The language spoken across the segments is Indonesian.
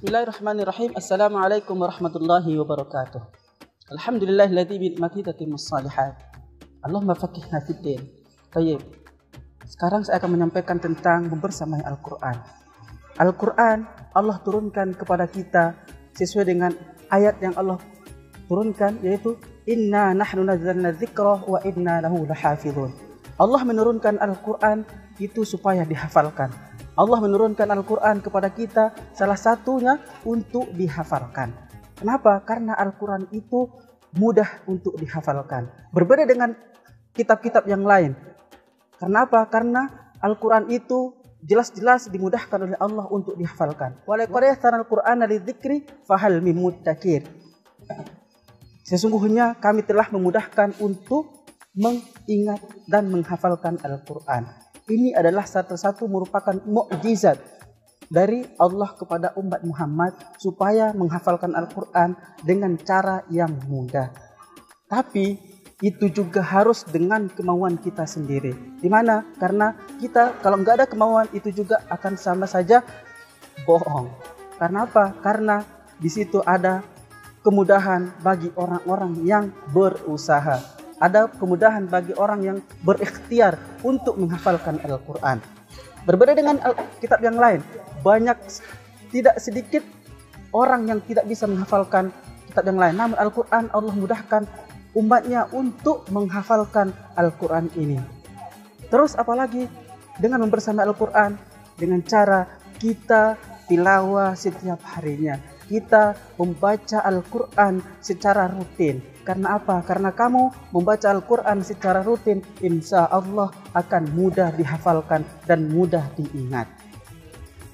Bismillahirrahmanirrahim. Assalamualaikum warahmatullahi wabarakatuh. Alhamdulillahilladzi bi ni'matihi tatimmus shalihat. Allahumma faqihna fid din. Baik. Sekarang saya akan menyampaikan tentang membersamai Al-Qur'an. Al-Qur'an Allah turunkan kepada kita sesuai dengan ayat yang Allah turunkan, yaitu inna nahnu nazzalna dzikra wa inna lahu lahafizun. Allah menurunkan Al-Qur'an itu supaya dihafalkan. Allah menurunkan Al-Quran kepada kita salah satunya untuk dihafalkan. Kenapa? Karena Al-Quran itu mudah untuk dihafalkan. Berbeda dengan kitab-kitab yang lain. Kenapa? Karena Al-Quran itu jelas-jelas dimudahkan oleh Allah untuk dihafalkan. Walaqad yassarnal Qur'ana lidzikri fahal mim muddakir. Sesungguhnya kami telah memudahkan untuk mengingat dan menghafalkan Al-Quran. Ini adalah satu-satu merupakan mukjizat dari Allah kepada umat Muhammad supaya menghafalkan Al-Quran dengan cara yang mudah. Tapi itu juga harus dengan kemauan kita sendiri. Di mana? Karena kita kalau nggak ada kemauan itu juga akan sama saja bohong. Karena apa? Karena di situ ada kemudahan bagi orang-orang yang berusaha. Ada kemudahan bagi orang yang berikhtiar untuk menghafalkan Al-Quran. Berbeda dengan kitab yang lain, tidak sedikit orang yang tidak bisa menghafalkan kitab yang lain. Namun Al-Quran Allah mudahkan umatnya untuk menghafalkan Al-Quran ini. Terus apalagi dengan membersamai Al-Quran, dengan cara kita tilawah setiap harinya. Kita membaca Al-Quran secara rutin. Karena apa? Karena kamu membaca Al-Quran secara rutin, insya Allah akan mudah dihafalkan dan mudah diingat.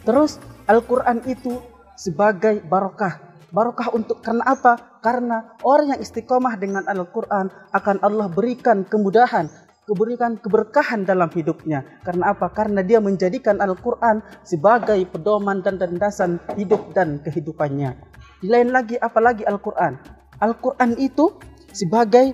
Terus Al-Quran itu sebagai barokah. Barokah untuk karena apa? Karena orang yang istiqomah dengan Al-Quran akan Allah berikan kemudahan, berikan keberkahan dalam hidupnya. Karena apa? Karena dia menjadikan Al-Quran sebagai pedoman dan landasan hidup dan kehidupannya. Di lain lagi, apalagi Al-Quran. Al-Quran itu sebagai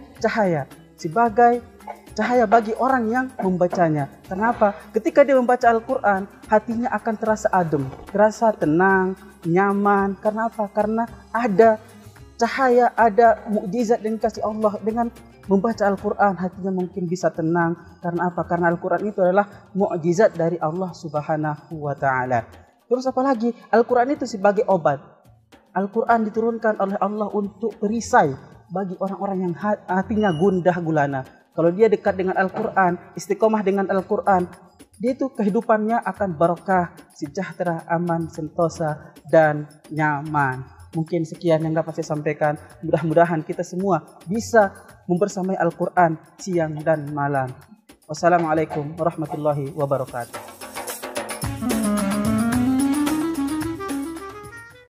cahaya bagi orang yang membacanya. Kenapa? Ketika dia membaca Al-Quran, hatinya akan terasa adem, terasa tenang, nyaman. Karena apa? Karena ada cahaya, ada mukjizat yang dikasih Allah. Dengan membaca Al-Quran, hatinya mungkin bisa tenang. Karena apa? Karena Al-Quran itu adalah mukjizat dari Allah Subhanahu wa Ta'ala. Terus apalagi? Al-Quran itu sebagai obat. Al-Quran diturunkan oleh Allah untuk perisai bagi orang-orang yang hatinya gundah gulana. Kalau dia dekat dengan Al-Quran, istiqomah dengan Al-Quran, dia itu kehidupannya akan barokah, sejahtera, aman, sentosa, dan nyaman. Mungkin sekian yang dapat saya sampaikan. Mudah-mudahan kita semua bisa membersamai Al-Quran siang dan malam. Wassalamualaikum warahmatullahi wabarakatuh.